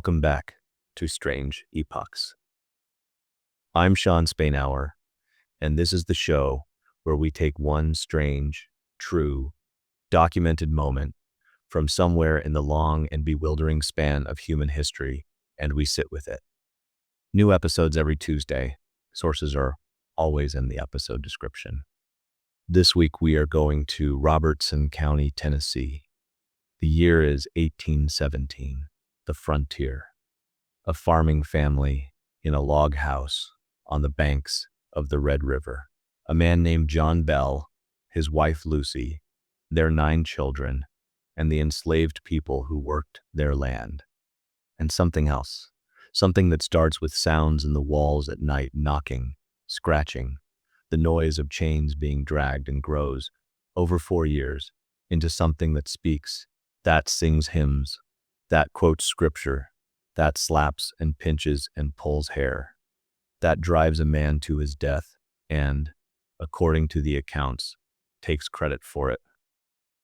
Welcome back to Strange Epochs. I'm Sean Spainhour, and this is the show where we take one strange, true, documented moment from somewhere in the long and bewildering span of human history, and we sit with it. New episodes every Tuesday. Sources are always in the episode description. This week we are going to Robertson County, Tennessee. The year is 1817, the frontier. A farming family in a log house on the banks of the Red River. A man named John Bell, his wife Lucy, their 9 children, and the enslaved people who worked their land. And something else, something that starts with sounds in the walls at night, knocking, scratching, the noise of chains being dragged, and grows, over 4 years, into something that speaks, that sings hymns, that quotes scripture, that slaps and pinches and pulls hair, that drives a man to his death and, according to the accounts, takes credit for it.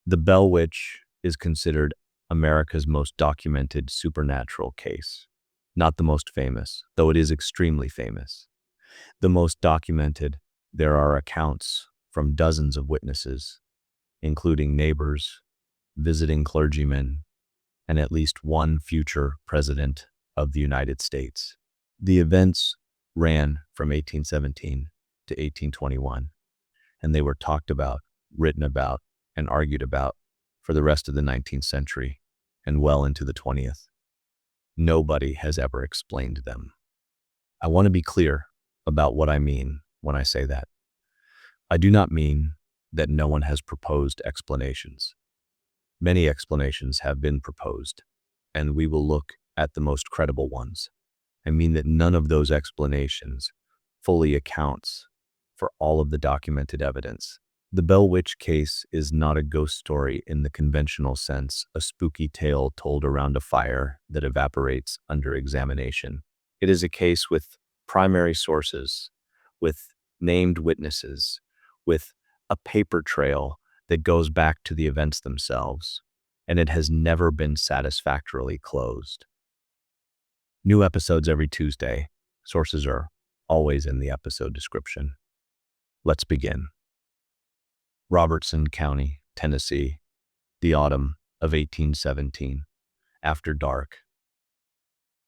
The Bell Witch is considered America's most documented supernatural case. Not the most famous, though it is extremely famous. The most documented. There are accounts from dozens of witnesses, including neighbors, visiting clergymen, and at least one future president of the United States. The events ran from 1817 to 1821, and they were talked about, written about, and argued about for the rest of the 19th century and well into the 20th. Nobody has ever explained them. I want to be clear about what I mean when I say that. I do not mean that no one has proposed explanations. Many explanations have been proposed, and we will look at the most credible ones. I mean that none of those explanations fully accounts for all of the documented evidence. The Bell Witch case is not a ghost story in the conventional sense, a spooky tale told around a fire that evaporates under examination. It is a case with primary sources, with named witnesses, with a paper trail that goes back to the events themselves, and it has never been satisfactorily closed. New episodes every Tuesday. Sources are always in the episode description. Let's begin. Robertson County, Tennessee, the autumn of 1817, after dark.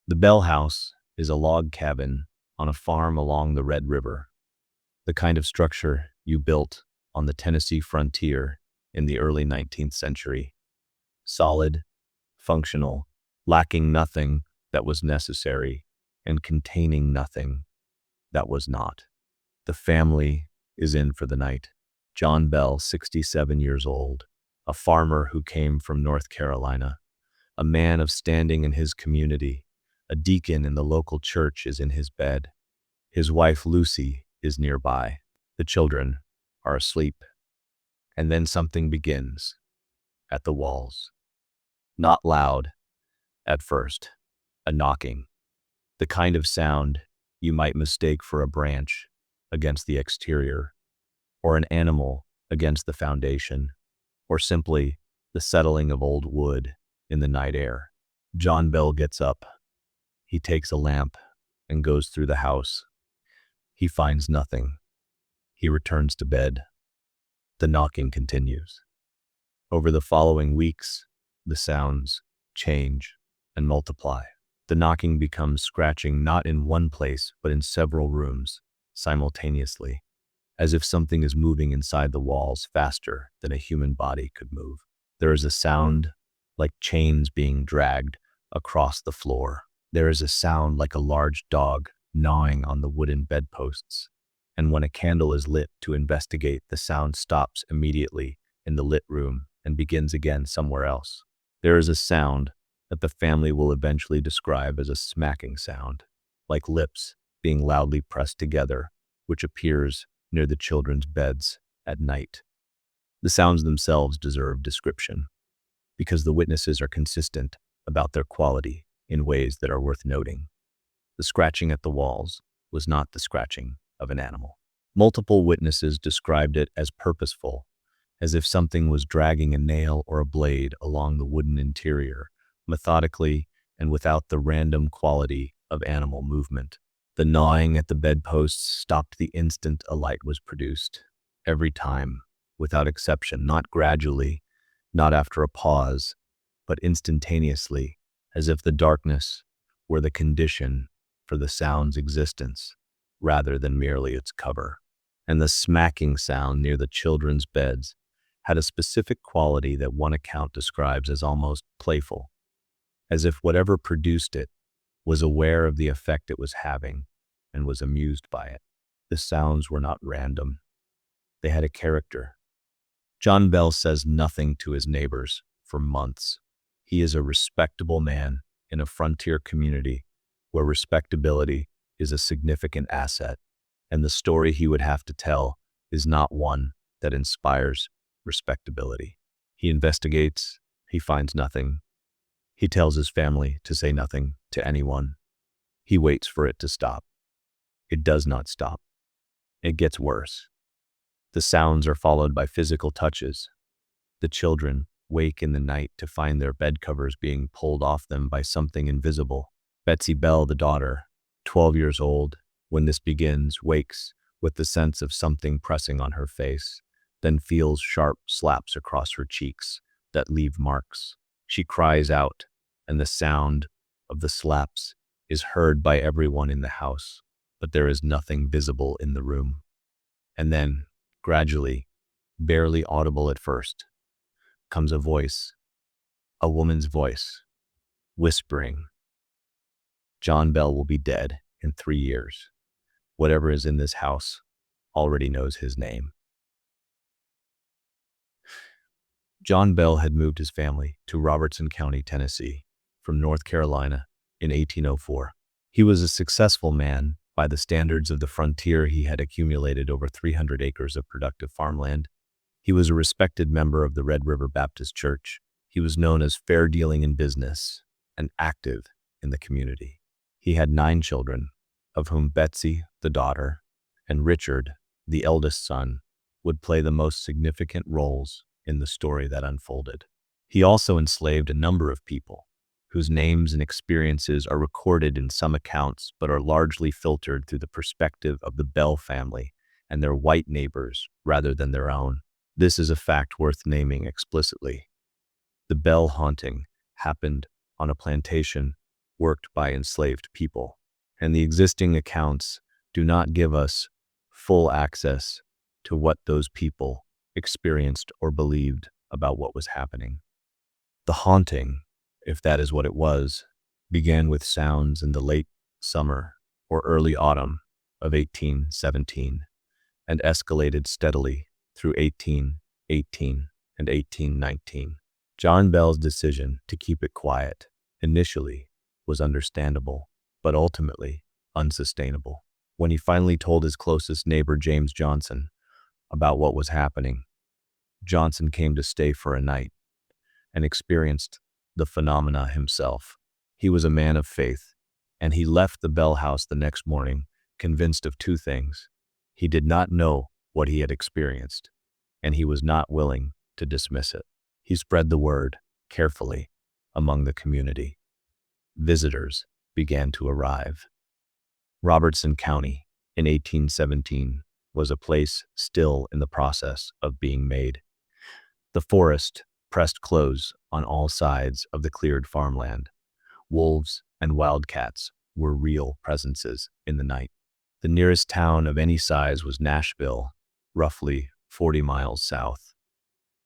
The Bell House is a log cabin on a farm along the Red River, the kind of structure you built on the Tennessee frontier in the early 19th century. Solid, functional, lacking nothing that was necessary, and containing nothing that was not. The family is in for the night. John Bell, 67 years old, a farmer who came from North Carolina, a man of standing in his community, a deacon in the local church, is in his bed. His wife Lucy is nearby. The children are asleep. And then something begins at the walls. Not loud at first, a knocking, the kind of sound you might mistake for a branch against the exterior, or an animal against the foundation, or simply the settling of old wood in the night air. John Bell gets up. He takes a lamp and goes through the house. He finds nothing. He returns to bed. The knocking continues. Over the following weeks, the sounds change and multiply. The knocking becomes scratching not in one place, but in several rooms simultaneously, as if something is moving inside the walls faster than a human body could move. There is a sound like chains being dragged across the floor. There is a sound like a large dog gnawing on the wooden bedposts. And when a candle is lit to investigate, the sound stops immediately in the lit room and begins again somewhere else. There is a sound that the family will eventually describe as a smacking sound, like lips being loudly pressed together, which appears near the children's beds at night. The sounds themselves deserve description, because the witnesses are consistent about their quality in ways that are worth noting. The scratching at the walls was not the scratching of an animal. Multiple witnesses described it as purposeful, as if something was dragging a nail or a blade along the wooden interior, methodically and without the random quality of animal movement. The gnawing at the bedposts stopped the instant a light was produced. Every time, without exception, not gradually, not after a pause, but instantaneously, as if the darkness were the condition for the sound's existence, rather than merely its cover. And the smacking sound near the children's beds had a specific quality that one account describes as almost playful, as if whatever produced it was aware of the effect it was having and was amused by it. The sounds were not random. They had a character. John Bell says nothing to his neighbors for months. He is a respectable man in a frontier community where respectability is a significant asset, and the story he would have to tell is not one that inspires respectability. He investigates, he finds nothing. He tells his family to say nothing to anyone. He waits for it to stop. It does not stop. It gets worse. The sounds are followed by physical touches. The children wake in the night to find their bed covers being pulled off them by something invisible. Betsy Bell, the daughter, 12 years old, when this begins, wakes with the sense of something pressing on her face, then feels sharp slaps across her cheeks that leave marks. She cries out, and the sound of the slaps is heard by everyone in the house, but there is nothing visible in the room. And then, gradually, barely audible at first, comes a voice, a woman's voice, whispering, "John Bell will be dead in 3 years. Whatever is in this house already knows his name." John Bell had moved his family to Robertson County, Tennessee, from North Carolina in 1804. He was a successful man. By the standards of the frontier, he had accumulated over 300 acres of productive farmland. He was a respected member of the Red River Baptist Church. He was known as fair dealing in business and active in the community. He had 9 children, of whom Betsy, the daughter, and Richard, the eldest son, would play the most significant roles in the story that unfolded. He also enslaved a number of people, whose names and experiences are recorded in some accounts but are largely filtered through the perspective of the Bell family and their white neighbors rather than their own. This is a fact worth naming explicitly. The Bell haunting happened on a plantation worked by enslaved people, and the existing accounts do not give us full access to what those people experienced or believed about what was happening. The haunting, if that is what it was, began with sounds in the late summer or early autumn of 1817 and escalated steadily through 1818 and 1819. John Bell's decision to keep it quiet initially was understandable, but ultimately unsustainable. When he finally told his closest neighbor, James Johnson, about what was happening, Johnson came to stay for a night and experienced the phenomena himself. He was a man of faith, and he left the Bell house the next morning convinced of 2 things. He did not know what he had experienced, and he was not willing to dismiss it. He spread the word carefully among the community. Visitors began to arrive. Robertson County in 1817 was a place still in the process of being made. The forest pressed close on all sides of the cleared farmland. Wolves and wildcats were real presences in the night. The nearest town of any size was Nashville, roughly 40 miles south.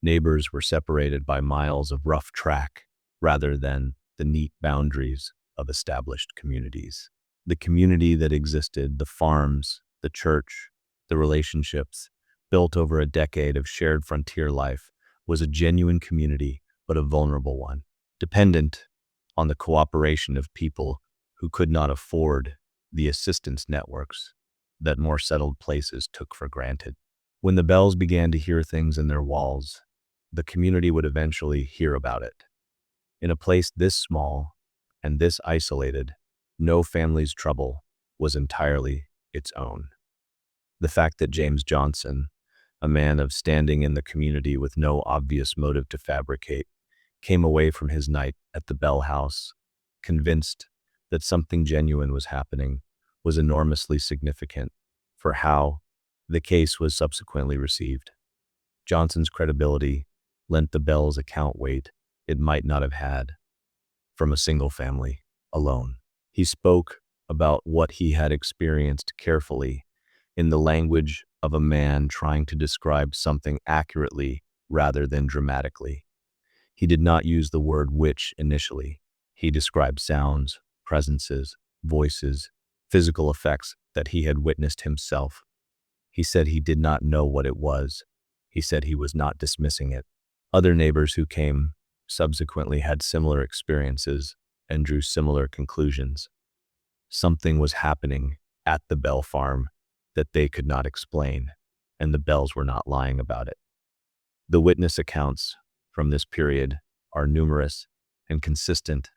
Neighbors were separated by miles of rough track rather than the neat boundaries of established communities. The community that existed, the farms, the church, the relationships, built over a decade of shared frontier life, was a genuine community, but a vulnerable one, dependent on the cooperation of people who could not afford the assistance networks that more settled places took for granted. When the Bells began to hear things in their walls, the community would eventually hear about it. In a place this small and this isolated, no family's trouble was entirely its own. The fact that James Johnson, a man of standing in the community with no obvious motive to fabricate, came away from his night at the Bell House convinced that something genuine was happening, was enormously significant for how the case was subsequently received. Johnson's credibility lent the Bell's account weight it might not have had from a single family alone. He spoke about what he had experienced carefully, in the language of a man trying to describe something accurately rather than dramatically. He did not use the word witch initially. He described sounds, presences, voices, physical effects that he had witnessed himself. He said he did not know what it was. He said he was not dismissing it. Other neighbors who came subsequently had similar experiences and drew similar conclusions. Something was happening at the Bell farm that they could not explain, and the Bells were not lying about it. The witness accounts from this period are numerous and consistent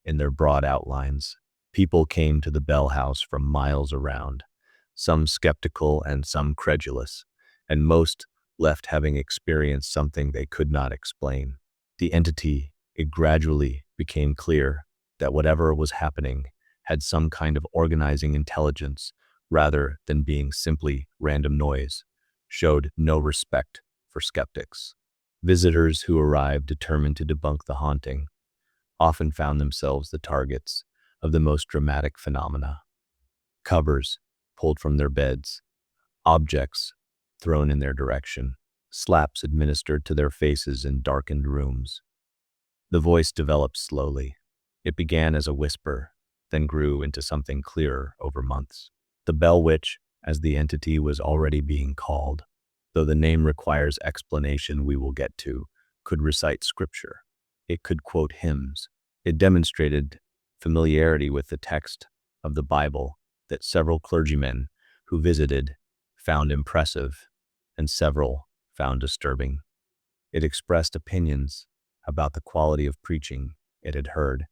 in their broad outlines. People came to the Bell house from miles around, some skeptical and some credulous, and most left having experienced something they could not explain. The entity, it gradually became clear that whatever was happening had some kind of organizing intelligence rather than being simply random noise, showed no respect for skeptics. Visitors who arrived determined to debunk the haunting often found themselves the targets of the most dramatic phenomena. Covers pulled from their beds, objects thrown in their direction, slaps administered to their faces in darkened rooms. The voice developed slowly. It began as a whisper, then grew into something clearer over months. The Bell Witch, as the entity was already being called, though the name requires explanation we will get to, could recite scripture. It could quote hymns. It demonstrated familiarity with the text of the Bible that several clergymen who visited found impressive and several found disturbing. It expressed opinions about the quality of preaching it had heard.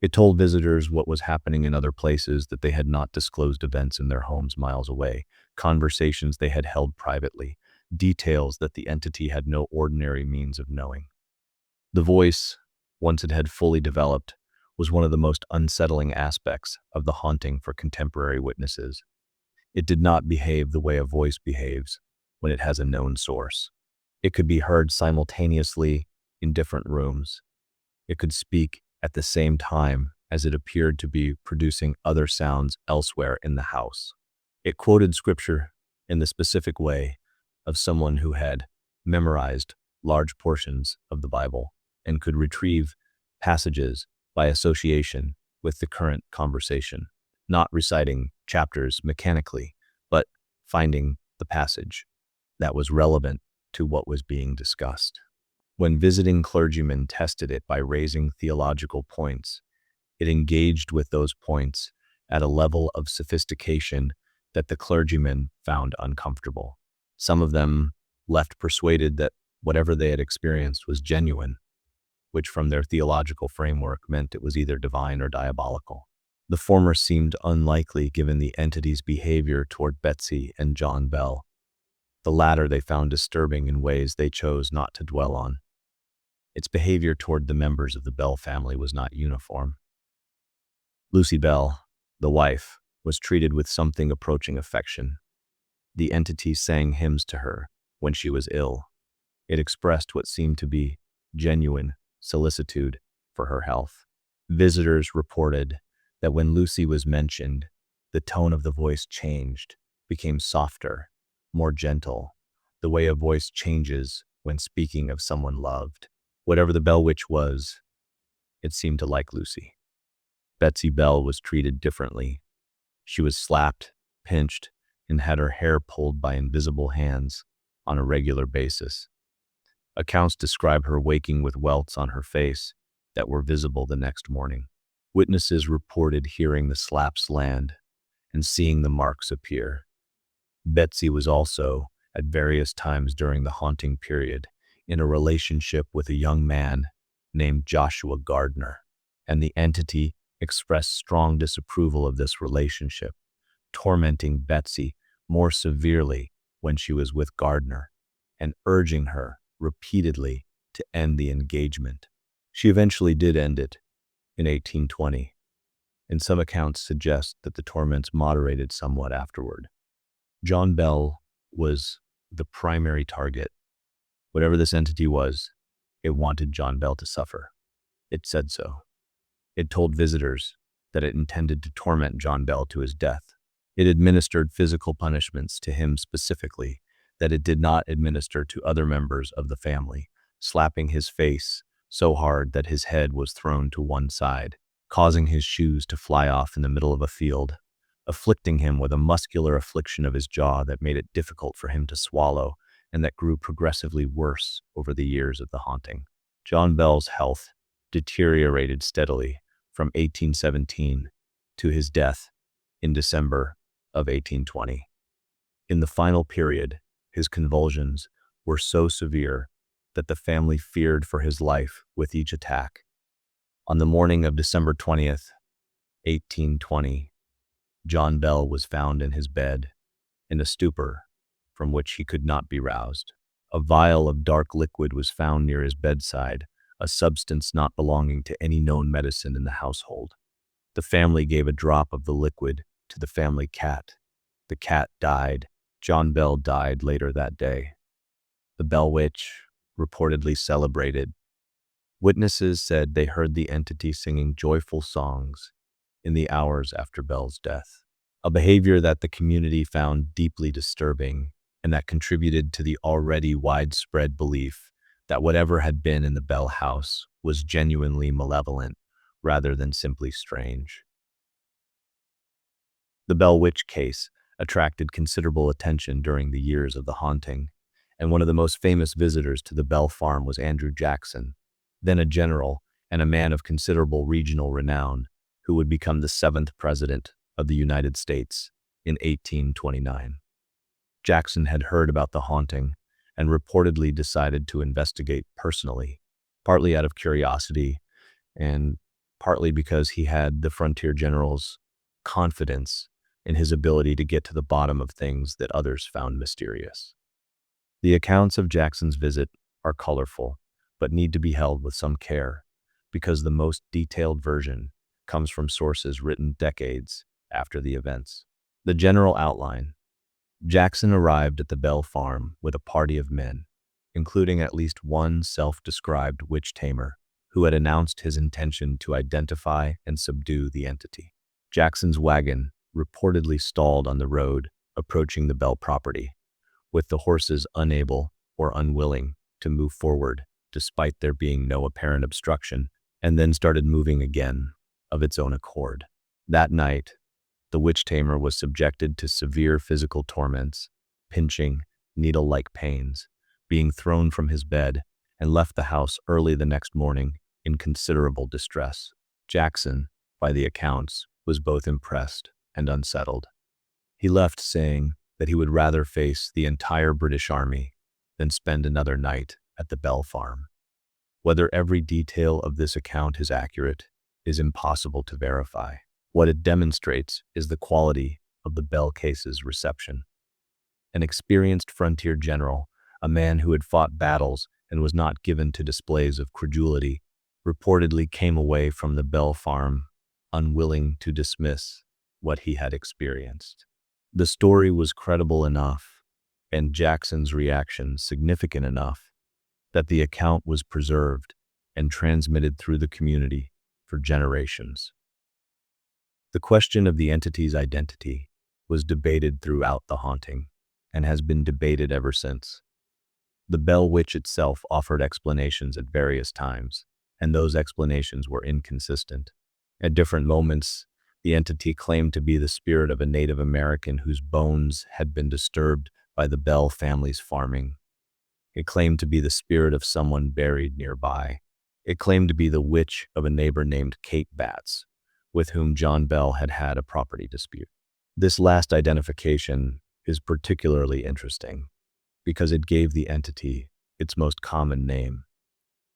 It told visitors what was happening in other places that they had not disclosed, events in their homes miles away, conversations they had held privately, details that the entity had no ordinary means of knowing. The voice, once it had fully developed, was one of the most unsettling aspects of the haunting for contemporary witnesses. It did not behave the way a voice behaves when it has a known source. It could be heard simultaneously in different rooms. It could speak at the same time as it appeared to be producing other sounds elsewhere in the house. It quoted scripture in the specific way of someone who had memorized large portions of the Bible and could retrieve passages by association with the current conversation, not reciting chapters mechanically, but finding the passage that was relevant to what was being discussed. When visiting clergymen tested it by raising theological points, it engaged with those points at a level of sophistication that the clergymen found uncomfortable. Some of them left persuaded that whatever they had experienced was genuine, which from their theological framework meant it was either divine or diabolical. The former seemed unlikely given the entity's behavior toward Betsy and John Bell. The latter they found disturbing in ways they chose not to dwell on. Its behavior toward the members of the Bell family was not uniform. Lucy Bell, the wife, was treated with something approaching affection. The entity sang hymns to her when she was ill. It expressed what seemed to be genuine solicitude for her health. Visitors reported that when Lucy was mentioned, the tone of the voice changed, became softer, more gentle, the way a voice changes when speaking of someone loved. Whatever the Bell Witch was, it seemed to like Lucy. Betsy Bell was treated differently. She was slapped, pinched, and had her hair pulled by invisible hands on a regular basis. Accounts describe her waking with welts on her face that were visible the next morning. Witnesses reported hearing the slaps land and seeing the marks appear. Betsy was also, at various times during the haunting period, in a relationship with a young man named Joshua Gardner, and the entity expressed strong disapproval of this relationship, tormenting Betsy more severely when she was with Gardner, and urging her repeatedly to end the engagement. She eventually did end it in 1820, and some accounts suggest that the torments moderated somewhat afterward. John Bell was the primary target. Whatever this entity was, it wanted John Bell to suffer. It said so. It told visitors that it intended to torment John Bell to his death. It administered physical punishments to him specifically that it did not administer to other members of the family, slapping his face so hard that his head was thrown to one side, causing his shoes to fly off in the middle of a field, afflicting him with a muscular affliction of his jaw that made it difficult for him to swallow and that grew progressively worse over the years of the haunting. John Bell's health deteriorated steadily from 1817 to his death in December of 1820. In the final period, his convulsions were so severe that the family feared for his life with each attack. On the morning of December 20th, 1820, John Bell was found in his bed, in a stupor from which he could not be roused. A vial of dark liquid was found near his bedside, a substance not belonging to any known medicine in the household. The family gave a drop of the liquid to the family cat. The cat died. John Bell died later that day. The Bell Witch reportedly celebrated. Witnesses said they heard the entity singing joyful songs in the hours after Bell's death, a behavior that the community found deeply disturbing and that contributed to the already widespread belief that whatever had been in the Bell house was genuinely malevolent rather than simply strange. The Bell Witch case attracted considerable attention during the years of the haunting, and one of the most famous visitors to the Bell farm was Andrew Jackson, then a general and a man of considerable regional renown, who would become the 7th president of the United States in 1829. Jackson had heard about the haunting and reportedly decided to investigate personally, partly out of curiosity and partly because he had the frontier general's confidence in his ability to get to the bottom of things that others found mysterious. The accounts of Jackson's visit are colorful, but need to be held with some care, because the most detailed version comes from sources written decades after the events. The general outline: Jackson arrived at the Bell farm with a party of men, including at least one self-described witch tamer who had announced his intention to identify and subdue the entity. Jackson's wagon reportedly stalled on the road approaching the Bell property, with the horses unable or unwilling to move forward despite there being no apparent obstruction, and then started moving again of its own accord. That night, the witch tamer was subjected to severe physical torments, pinching, needle-like pains, being thrown from his bed, and left the house early the next morning in considerable distress. Jackson, by the accounts, was both impressed and unsettled. He left saying that he would rather face the entire British Army than spend another night at the Bell farm. Whether every detail of this account is accurate is impossible to verify. What it demonstrates is the quality of the Bell case's reception. An experienced frontier general, a man who had fought battles and was not given to displays of credulity, reportedly came away from the Bell farm unwilling to dismiss what he had experienced. The story was credible enough, and Jackson's reaction significant enough, that the account was preserved and transmitted through the community for generations. The question of the entity's identity was debated throughout the haunting and has been debated ever since. The Bell Witch itself offered explanations at various times, and those explanations were inconsistent. At different moments, the entity claimed to be the spirit of a Native American whose bones had been disturbed by the Bell family's farming. It claimed to be the spirit of someone buried nearby. It claimed to be the witch of a neighbor named Kate Batts, with whom John Bell had had a property dispute. This last identification is particularly interesting because it gave the entity its most common name.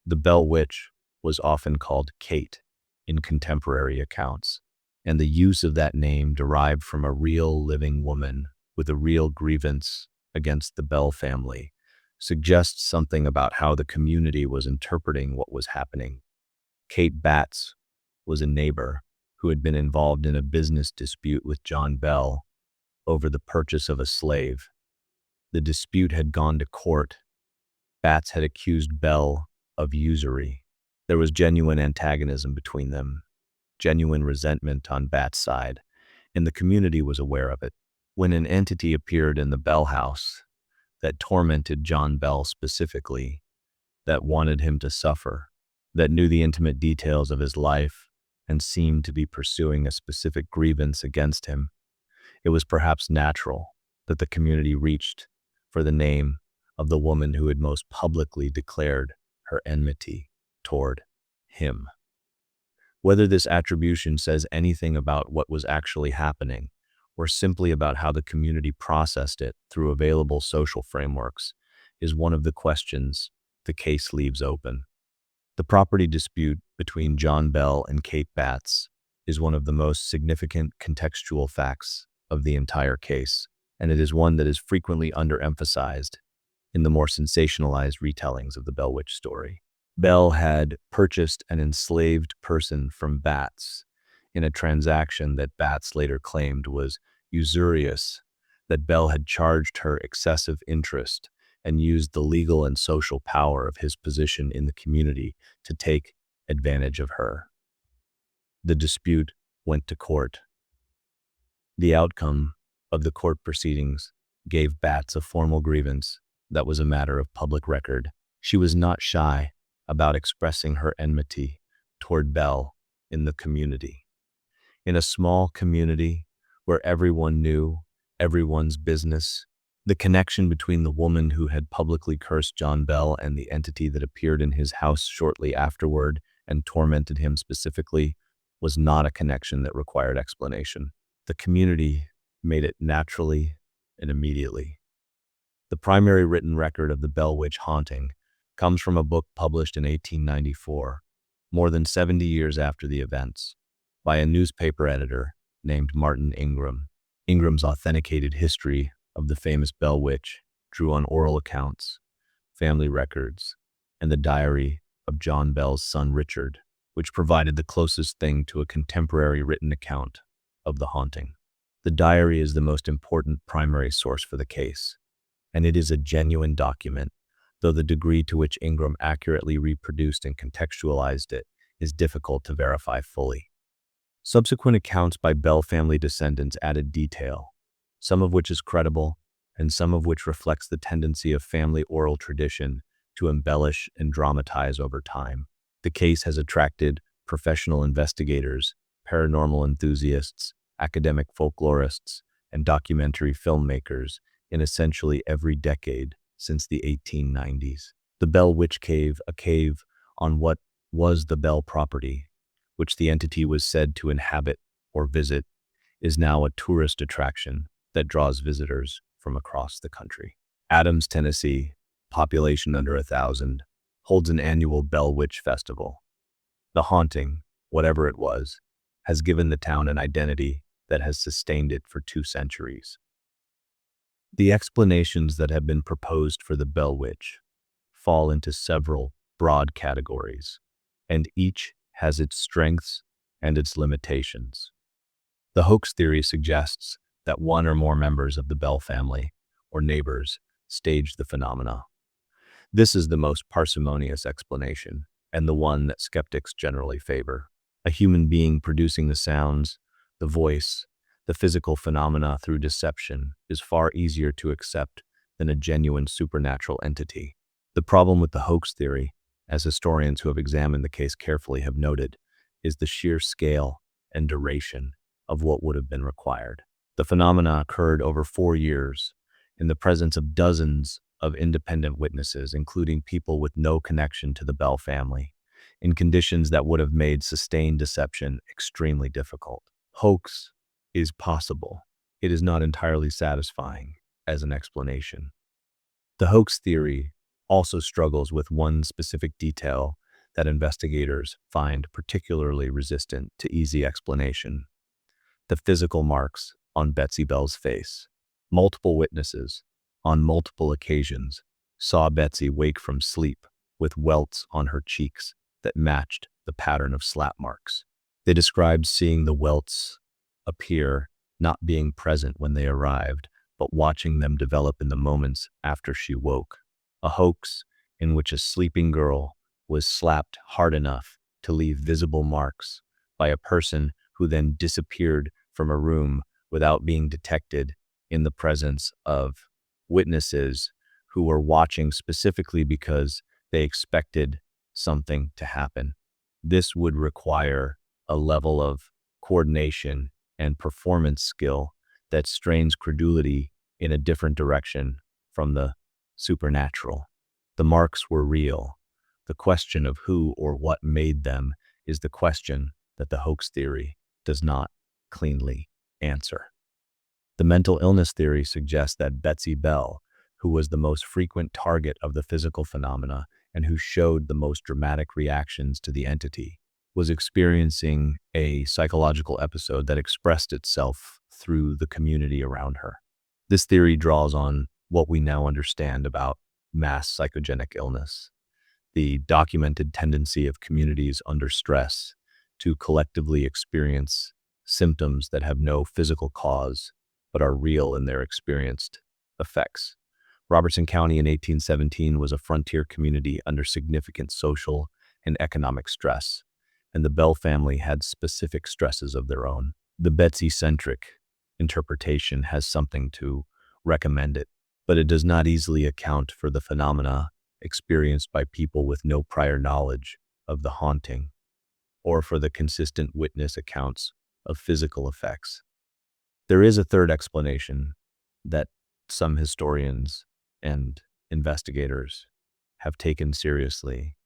The Bell Witch was often called Kate in contemporary accounts, and the use of that name derived from a real living woman with a real grievance against the Bell family suggests something about how the community was interpreting what was happening. Kate Batts was a neighbor who had been involved in a business dispute with John Bell over the purchase of a slave. The dispute had gone to court. Batts had accused Bell of usury. There was genuine antagonism between them, genuine resentment on Batts' side, and the community was aware of it. When an entity appeared in the Bell house that tormented John Bell specifically, that wanted him to suffer, that knew the intimate details of his life and seemed to be pursuing a specific grievance against him, it was perhaps natural that the community reached for the name of the woman who had most publicly declared her enmity toward him. Whether this attribution says anything about what was actually happening, or simply about how the community processed it through available social frameworks, is one of the questions the case leaves open. The property dispute between John Bell and Kate Batts is one of the most significant contextual facts of the entire case, and it is one that is frequently underemphasized in the more sensationalized retellings of the Bell Witch story. Bell had purchased an enslaved person from Batts in a transaction that Batts later claimed was usurious, that Bell had charged her excessive interest and used the legal and social power of his position in the community to take advantage of her. The dispute went to court. The outcome of the court proceedings gave Batts a formal grievance that was a matter of public record. She was not shy about expressing her enmity toward Bell in the community. In a small community where everyone knew everyone's business, the connection between the woman who had publicly cursed John Bell and the entity that appeared in his house shortly afterward and tormented him specifically was not a connection that required explanation. The community made it naturally and immediately. The primary written record of the Bell Witch haunting comes from a book published in 1894, more than 70 years after the events, by a newspaper editor named Martin Ingram. Ingram's authenticated history of the famous Bell Witch drew on oral accounts, family records, and the diary of John Bell's son Richard, which provided the closest thing to a contemporary written account of the haunting. The diary is the most important primary source for the case, and it is a genuine document, though the degree to which Ingram accurately reproduced and contextualized it is difficult to verify fully. Subsequent accounts by Bell family descendants added detail, some of which is credible, and some of which reflects the tendency of family oral tradition to embellish and dramatize over time. The case has attracted professional investigators, paranormal enthusiasts, academic folklorists, and documentary filmmakers in essentially every decade since the 1890s. The Bell Witch Cave, a cave on what was the Bell property, which the entity was said to inhabit or visit, is now a tourist attraction that draws visitors from across the country. Adams, Tennessee, population under 1,000, holds an annual Bell Witch Festival. The haunting, whatever it was, has given the town an identity that has sustained it for 2 centuries. The explanations that have been proposed for the Bell Witch fall into several broad categories, and each has its strengths and its limitations. The hoax theory suggests that one or more members of the Bell family, or neighbors, staged the phenomena. This is the most parsimonious explanation, and the one that skeptics generally favor. A human being producing the sounds, the voice, the physical phenomena through deception is far easier to accept than a genuine supernatural entity. The problem with the hoax theory, as historians who have examined the case carefully have noted, is the sheer scale and duration of what would have been required. The phenomena occurred over 4 years, in the presence of dozens of independent witnesses, including people with no connection to the Bell family, in conditions that would have made sustained deception extremely difficult. Hoax is possible. It is not entirely satisfying as an explanation. The hoax theory also struggles with one specific detail that investigators find particularly resistant to easy explanation: the physical marks on Betsy Bell's face. Multiple witnesses, on multiple occasions, saw Betsy wake from sleep with welts on her cheeks that matched the pattern of slap marks. They described seeing the welts appear, not being present when they arrived, but watching them develop in the moments after she woke. A hoax in which a sleeping girl was slapped hard enough to leave visible marks by a person who then disappeared from a room without being detected in the presence of witnesses who were watching specifically because they expected something to happen. This would require a level of coordination and performance skill that strains credulity in a different direction from the supernatural. The marks were real. The question of who or what made them is the question that the hoax theory does not cleanly answer. The mental illness theory suggests that Betsy Bell, who was the most frequent target of the physical phenomena and who showed the most dramatic reactions to the entity, was experiencing a psychological episode that expressed itself through the community around her. This theory draws on what we now understand about mass psychogenic illness, the documented tendency of communities under stress to collectively experience symptoms that have no physical cause but are real in their experienced effects. Robertson County in 1817 was a frontier community under significant social and economic stress, and the Bell family had specific stresses of their own. The Betsy-centric interpretation has something to recommend it, but it does not easily account for the phenomena experienced by people with no prior knowledge of the haunting, or for the consistent witness accounts of physical effects. There is a third explanation that some historians and investigators have taken seriously,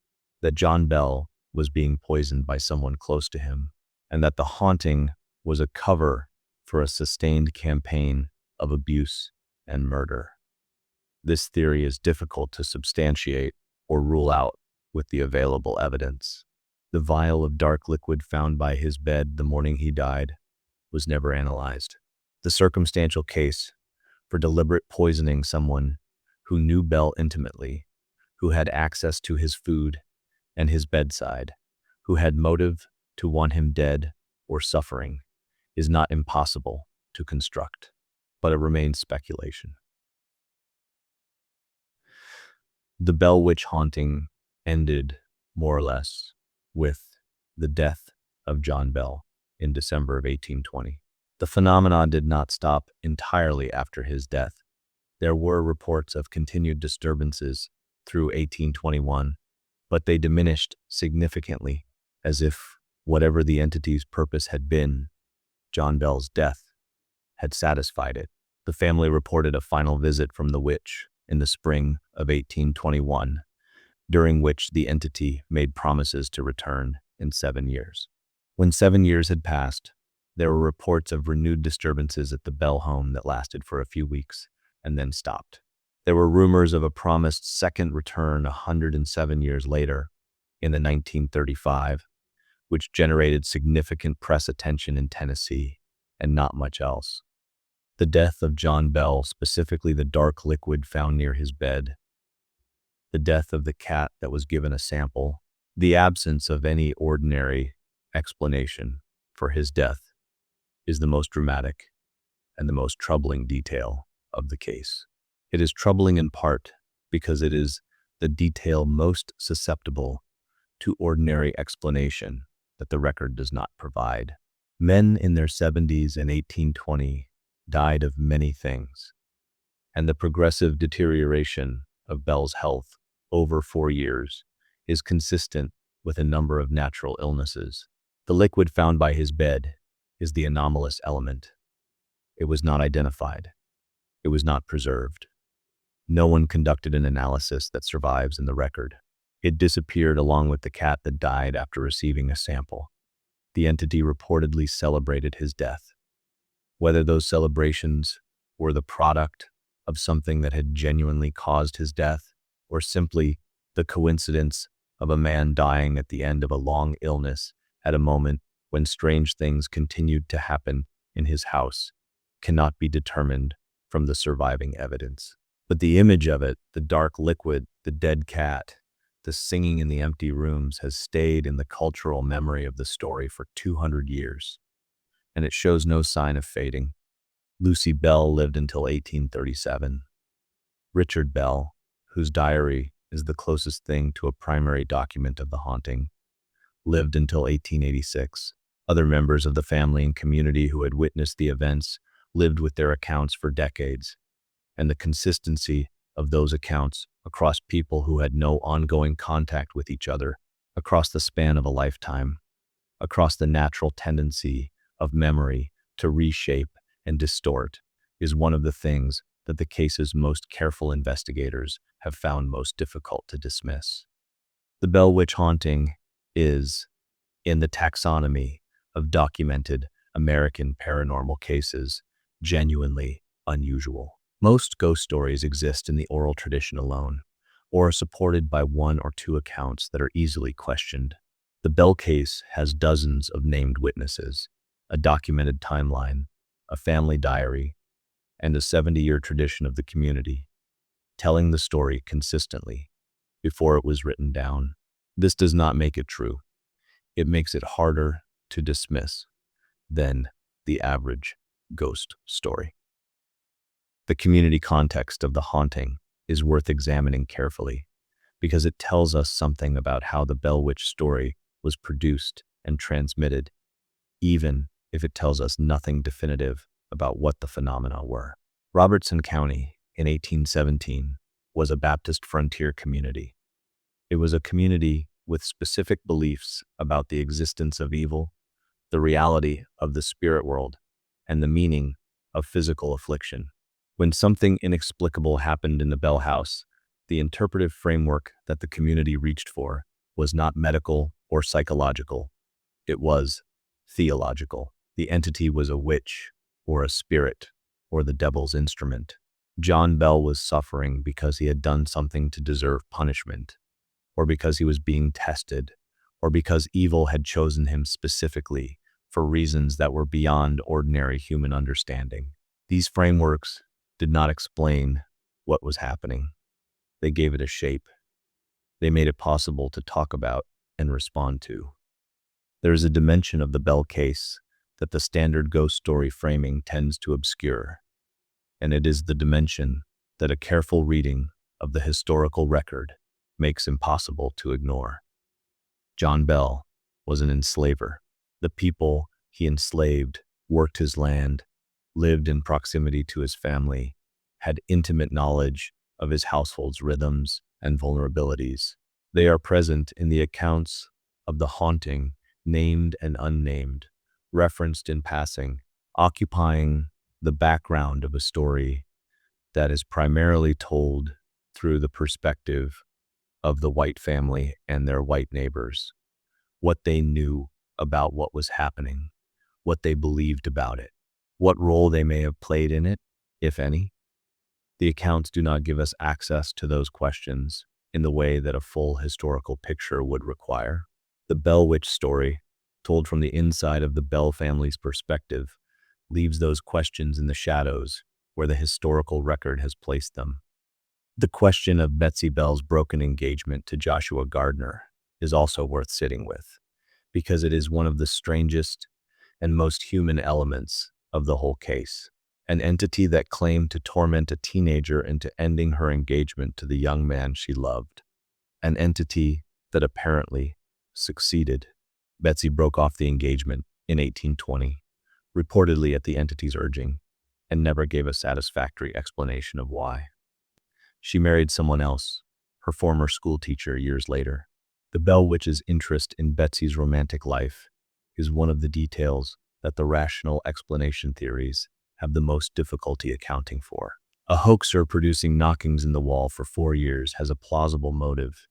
that John Bell was being poisoned by someone close to him, and that the haunting was a cover for a sustained campaign of abuse and murder. This theory is difficult to substantiate or rule out with the available evidence. The vial of dark liquid found by his bed the morning he died was never analyzed. The circumstantial case for deliberate poisoning someone who knew Bell intimately, who had access to his food and his bedside, who had motive to want him dead or suffering, is not impossible to construct, but it remains speculation. The Bell witch haunting ended, more or less, with the death of John Bell in December of 1820. The phenomenon did not stop entirely after his death. There were reports of continued disturbances through 1821, but they diminished significantly, as if whatever the entity's purpose had been, John Bell's death had satisfied it. The family reported a final visit from the witch in the spring of 1821, during which the entity made promises to return in 7 years. When 7 years had passed, there were reports of renewed disturbances at the Bell home that lasted for a few weeks and then stopped. There were rumors of a promised second return 107 years later, in the 1935, which generated significant press attention in Tennessee and not much else. The death of John Bell, specifically the dark liquid found near his bed, the death of the cat that was given a sample, the absence of any ordinary explanation for his death is the most dramatic and the most troubling detail of the case. It is troubling in part because it is the detail most susceptible to ordinary explanation that the record does not provide. Men in their 70s in 1820 died of many things, and the progressive deterioration of Bell's health over 4 years is consistent with a number of natural illnesses. The liquid found by his bed is the anomalous element. It was not identified. It was not preserved. No one conducted an analysis that survives in the record. It disappeared along with the cat that died after receiving a sample. The entity reportedly celebrated his death. Whether those celebrations were the product of something that had genuinely caused his death, or simply the coincidence of a man dying at the end of a long illness at a moment when strange things continued to happen in his house, cannot be determined from the surviving evidence. But the image of it, the dark liquid, the dead cat, the singing in the empty rooms has stayed in the cultural memory of the story for 200 years, and it shows no sign of fading. Lucy Bell lived until 1837. Richard Bell, whose diary is the closest thing to a primary document of the haunting, lived until 1886. Other members of the family and community who had witnessed the events lived with their accounts for decades, and the consistency of those accounts across people who had no ongoing contact with each other, across the span of a lifetime, across the natural tendency of memory to reshape and distort, is one of the things that the case's most careful investigators have found most difficult to dismiss. The Bell Witch haunting is, in the taxonomy of documented American paranormal cases, genuinely unusual. Most ghost stories exist in the oral tradition alone, or are supported by one or two accounts that are easily questioned. The Bell case has dozens of named witnesses, a documented timeline, a family diary, and a 70-year tradition of the community, telling the story consistently before it was written down. This does not make it true. It makes it harder to dismiss than the average ghost story. The community context of the haunting is worth examining carefully because it tells us something about how the Bell Witch story was produced and transmitted, even if it tells us nothing definitive about what the phenomena were. Robertson County in 1817 was a Baptist frontier community. It was a community with specific beliefs about the existence of evil, the reality of the spirit world, and the meaning of physical affliction. When something inexplicable happened in the Bell house, the interpretive framework that the community reached for was not medical or psychological. It was theological. The entity was a witch, or a spirit, or the devil's instrument. John Bell was suffering because he had done something to deserve punishment, or because he was being tested, or because evil had chosen him specifically for reasons that were beyond ordinary human understanding. These frameworks did not explain what was happening. They gave it a shape. They made it possible to talk about and respond to. There is a dimension of the Bell case that the standard ghost story framing tends to obscure, and it is the dimension that a careful reading of the historical record makes impossible to ignore. John Bell was an enslaver. The people he enslaved worked his land, lived in proximity to his family, had intimate knowledge of his household's rhythms and vulnerabilities. They are present in the accounts of the haunting, named and unnamed, referenced in passing, occupying the background of a story that is primarily told through the perspective of the white family and their white neighbors, what they knew about what was happening, what they believed about it, what role they may have played in it, if any. The accounts do not give us access to those questions in the way that a full historical picture would require. The Bell Witch story, told from the inside of the Bell family's perspective, leaves those questions in the shadows where the historical record has placed them. The question of Betsy Bell's broken engagement to Joshua Gardner is also worth sitting with, because it is one of the strangest and most human elements of the whole case. An entity that claimed to torment a teenager into ending her engagement to the young man she loved. An entity that apparently succeeded. Betsy broke off the engagement in 1820, reportedly at the entity's urging, and never gave a satisfactory explanation of why. She married someone else, her former school teacher, years later. The Bell Witch's interest in Betsy's romantic life is one of the details that the rational explanation theories have the most difficulty accounting for. A hoaxer producing knockings in the wall for 4 years has a plausible motive,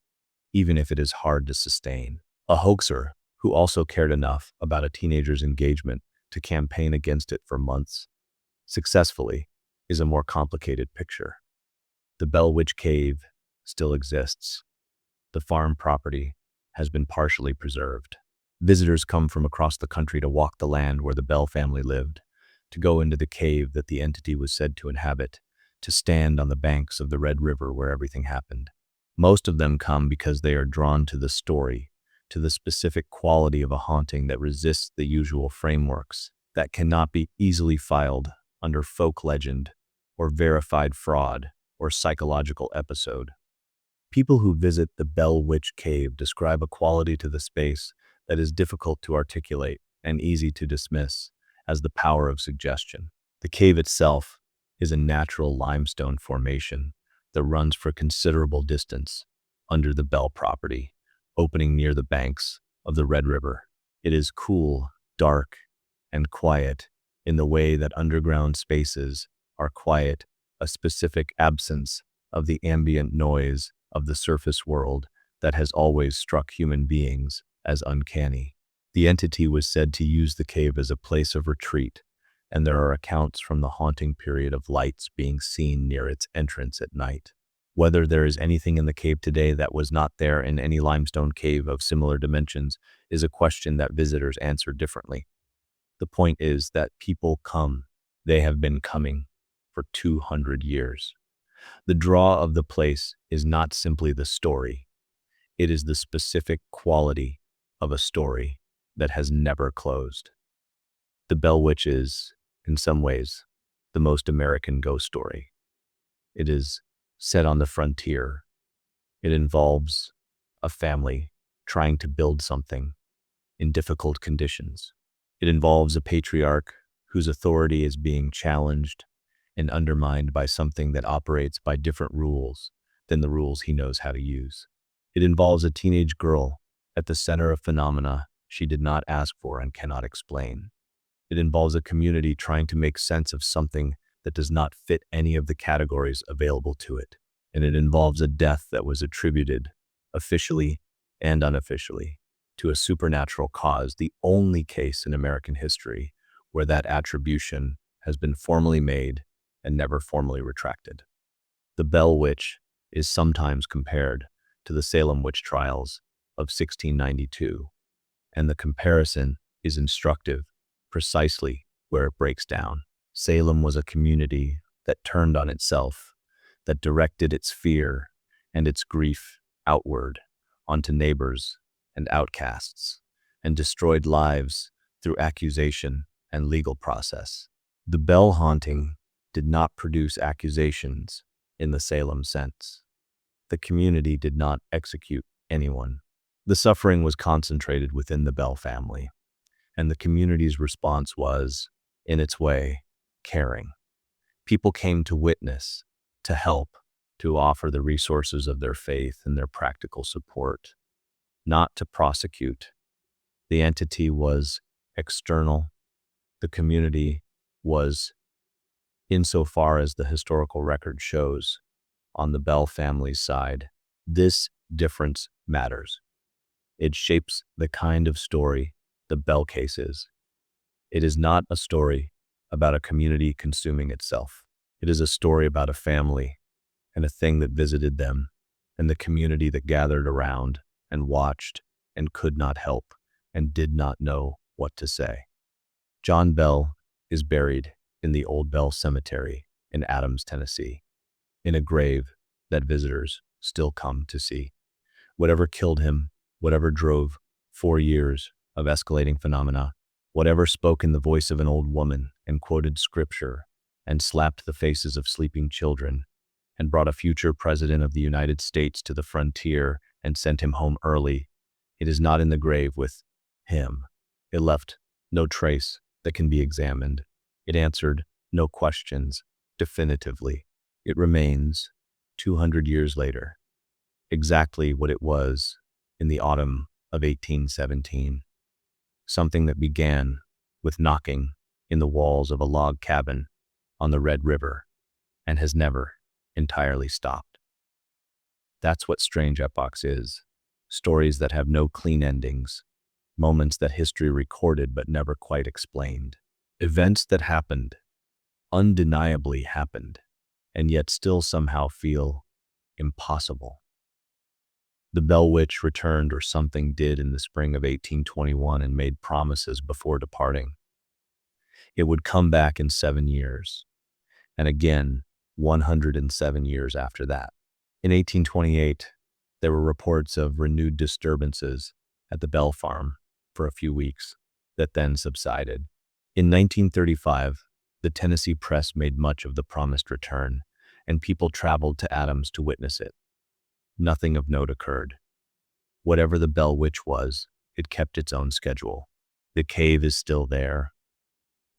even if it is hard to sustain. A hoaxer who also cared enough about a teenager's engagement to campaign against it for months, successfully, is a more complicated picture. The Bell Witch Cave still exists. The farm property has been partially preserved. Visitors come from across the country to walk the land where the Bell family lived, to go into the cave that the entity was said to inhabit, to stand on the banks of the Red River where everything happened. Most of them come because they are drawn to the story, to the specific quality of a haunting that resists the usual frameworks, that cannot be easily filed under folk legend or verified fraud or psychological episode. People who visit the Bell Witch Cave describe a quality to the space that is difficult to articulate and easy to dismiss as the power of suggestion. The cave itself is a natural limestone formation that runs for considerable distance under the Bell property, opening near the banks of the Red River. It is cool, dark, and quiet in the way that underground spaces are quiet, a specific absence of the ambient noise of the surface world that has always struck human beings as uncanny. The entity was said to use the cave as a place of retreat, and there are accounts from the haunting period of lights being seen near its entrance at night. Whether there is anything in the cave today that was not there in any limestone cave of similar dimensions is a question that visitors answer differently. The point is that people come. They have been coming for 200 years. The draw of the place is not simply the story. It is the specific quality of a story that has never closed. The Bell Witch is, in some ways, the most American ghost story. It is set on the frontier. It involves a family trying to build something in difficult conditions. It involves a patriarch whose authority is being challenged and undermined by something that operates by different rules than the rules he knows how to use. It involves a teenage girl at the center of phenomena she did not ask for and cannot explain. It involves a community trying to make sense of something that does not fit any of the categories available to it. And it involves a death that was attributed, officially and unofficially, to a supernatural cause, the only case in American history where that attribution has been formally made and never formally retracted. The Bell Witch is sometimes compared to the Salem witch trials of 1692, and the comparison is instructive precisely where it breaks down. Salem was a community that turned on itself, that directed its fear and its grief outward onto neighbors and outcasts, and destroyed lives through accusation and legal process. The Bell haunting did not produce accusations in the Salem sense. The community did not execute anyone. The suffering was concentrated within the Bell family, and the community's response was, in its way, caring. People came to witness, to help, to offer the resources of their faith and their practical support, not to prosecute. The entity was external. The community was, insofar as the historical record shows, on the Bell family's side. This difference matters. It shapes the kind of story the Bell case is. It is not a story about a community consuming itself. It is a story about a family and a thing that visited them, and the community that gathered around and watched and could not help and did not know what to say. John Bell is buried in the Old Bell Cemetery in Adams, Tennessee, in a grave that visitors still come to see. Whatever killed him, whatever drove 4 years of escalating phenomena, whatever spoke in the voice of an old woman and quoted scripture and slapped the faces of sleeping children and brought a future president of the United States to the frontier and sent him home early, it is not in the grave with him. It left no trace that can be examined. It answered no questions definitively. It remains, 200 years later, exactly what it was in the autumn of 1817. Something that began with knocking in the walls of a log cabin on the Red River and has never entirely stopped. That's what Strange Epochs is. Stories that have no clean endings, moments that history recorded but never quite explained. Events that happened, undeniably happened, and yet still somehow feel impossible. The Bell Witch returned, or something did, in the spring of 1821 and made promises before departing. It would come back in 7 years, and again 107 years after that. In 1828, There were reports of renewed disturbances at the Bell Farm for a few weeks that then subsided. In 1935, the Tennessee press made much of the promised return, and people traveled to Adams to witness it. Nothing of note occurred. Whatever the Bell Witch was, it kept its own schedule. The cave is still there.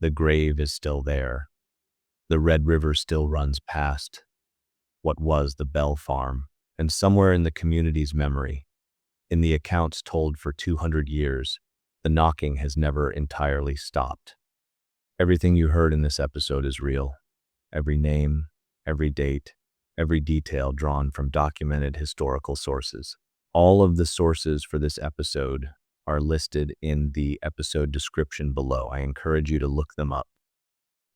The grave is still there. The Red River still runs past what was the Bell Farm, and somewhere in the community's memory, in the accounts told for 200 years, the knocking has never entirely stopped. Everything you heard in this episode is real. Every name, every date, every detail drawn from documented historical sources. All of the sources for this episode are listed in the episode description below. I encourage you to look them up.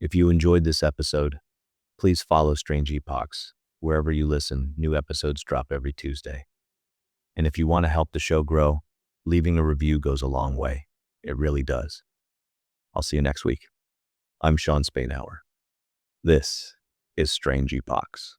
If you enjoyed this episode, please follow Strange Epochs. Wherever you listen, new episodes drop every Tuesday. And if you want to help the show grow, leaving a review goes a long way. It really does. I'll see you next week. I'm Sean Spainhour. This is Strange Epochs.